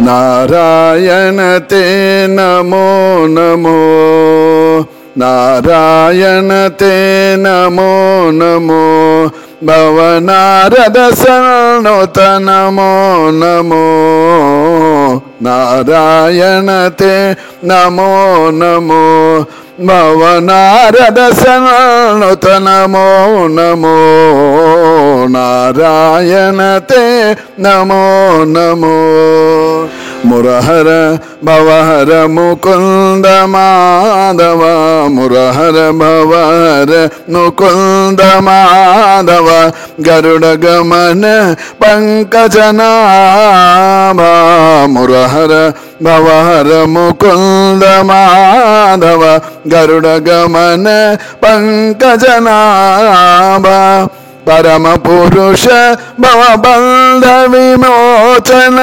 नारायण ते नमो नमो नारायण ते नमो नमो भवनारद सन्नुत नमो नमो नारायण ते नमो नमो भवनारद सन्नुत नमो नमो नारायण ते नमो नमो मुरहर भवहर मुकुंद माधव मुरहर भवहर मुकुंद माधव गरुड़ गमन पंकजनाभा मुरहर भवहर मुकुंद माधव गरुड़ गमन पंकजनाभा परम पुरुष भवबंध विमोचन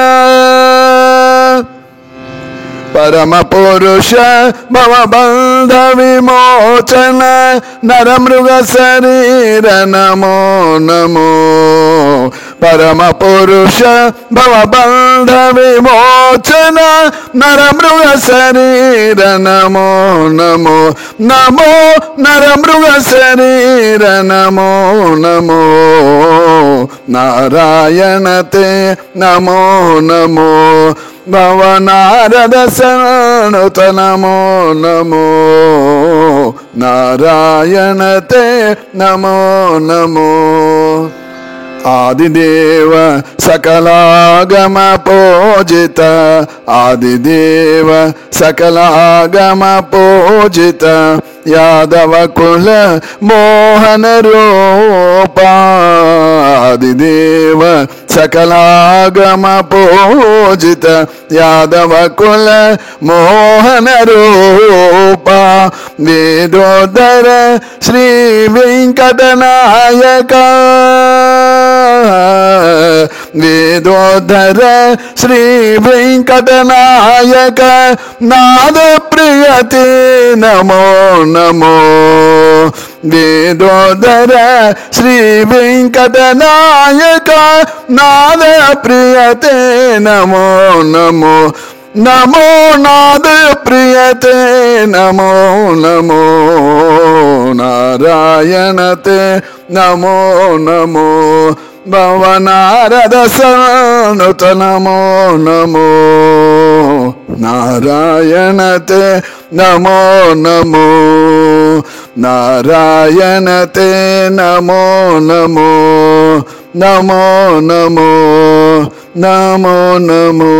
परम पुरुष भवबंध विमोचन नर मृग शरीर नमो नमो परम पुरुष भवबंध विमोचन नर मृग शरीर नमो नमो नमो नर मृग शरीर नमो नमो नारायण ते नमो नमो भवनारद सन्नुत नमो नमो नारायण ते नमो नमो आदिदेव सकलागम पूजित आदिदेव सकलागम पूजित यादव कुल मोहन रूपा आदिदेव सकलागम पूजित यादव कुल मोहन रूपा वेदोदर श्री वेंकटनायक वेदोधर श्री वेंकटनायक नाद प्रियते नमो नमो वेदोधर श्री वेंकटनायक नाद प्रियते नमो नमो नमो नाद प्रियते नमो नमो नारायण ते नमो नमो भवनारद सन्नुत नमो नमो नारायण ते नमो नमो नारायण ते नमो नमो नमो नमो नमो नमो